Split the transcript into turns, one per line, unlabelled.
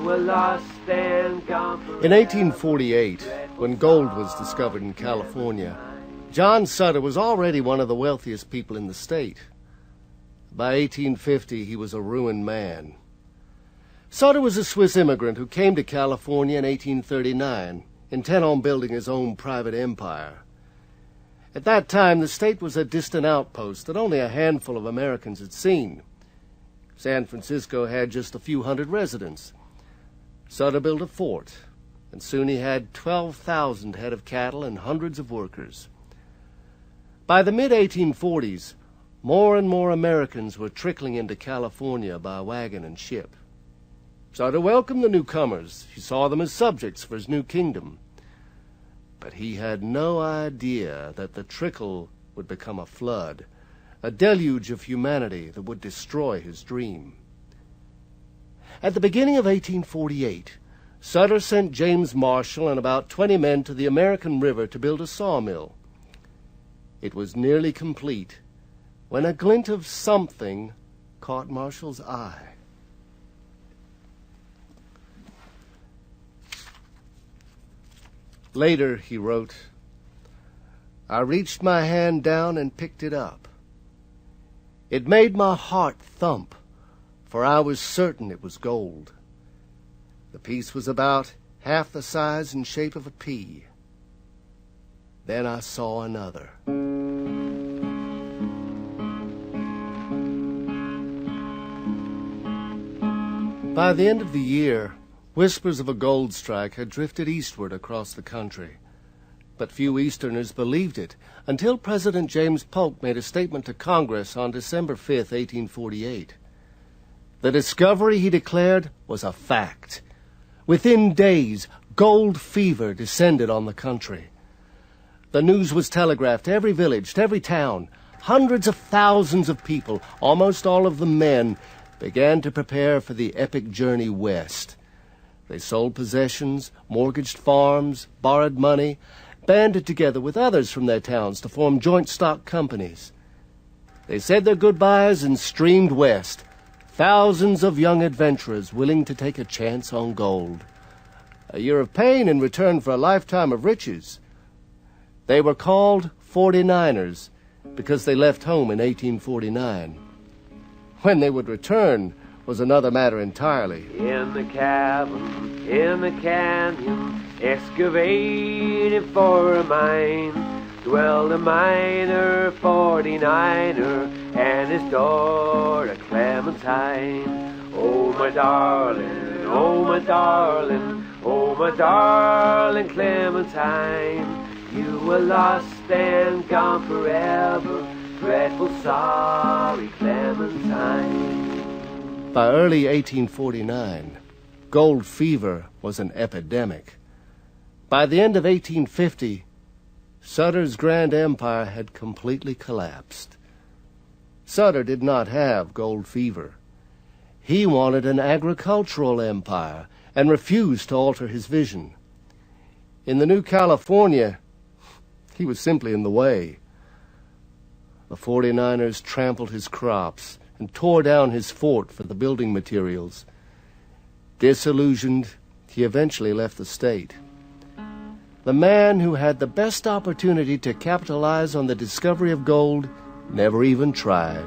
were lost and gone forever.
In 1848, when gold was discovered in California, John Sutter was already one of the wealthiest people in the state. By 1850, he was a ruined man. Sutter was a Swiss immigrant who came to California in 1839, intent on building his own private empire. At that time, the state was a distant outpost that only a handful of Americans had seen. San Francisco had just a few hundred residents. Sutter built a fort, and soon he had 12,000 head of cattle and hundreds of workers. By the mid-1840s, more and more Americans were trickling into California by wagon and ship. Sutter welcomed the newcomers. He saw them as subjects for his new kingdom. But he had no idea that the trickle would become a flood, a deluge of humanity that would destroy his dream. At the beginning of 1848, Sutter sent James Marshall and about 20 men to the American River to build a sawmill. It was nearly complete when a glint of something caught Marshall's eye. Later, he wrote, "I reached my hand down and picked it up. It made my heart thump, for I was certain it was gold. The piece was about half the size and shape of a pea. Then I saw another." By the end of the year, whispers of a gold strike had drifted eastward across the country. But few Easterners believed it until President James Polk made a statement to Congress on December 5, 1848. The discovery, he declared, was a fact. Within days, gold fever descended on the country. The news was telegraphed to every village, to every town. Hundreds of thousands of people, almost all of them men, began to prepare for the epic journey west. They sold possessions, mortgaged farms, borrowed money, banded together with others from their towns to form joint stock companies. They said their goodbyes and streamed west, thousands of young adventurers willing to take a chance on gold. A year of pain in return for a lifetime of riches. They were called 49ers because they left home in 1849. When they would return was another matter entirely.
In the cabin, in the canyon, excavating for a mine, dwelled a miner, 49er, and his daughter Clementine. Oh, my darling, oh, my darling, oh, my darling Clementine, you were lost and gone forever, dreadful sorry Clementine.
By early 1849, gold fever was an epidemic. By the end of 1850, Sutter's grand empire had completely collapsed. Sutter did not have gold fever. He wanted an agricultural empire and refused to alter his vision. In the new California, he was simply in the way. The 49ers trampled his crops and tore down his fort for the building materials. Disillusioned, he eventually left the state. The man who had the best opportunity to capitalize on the discovery of gold never even tried.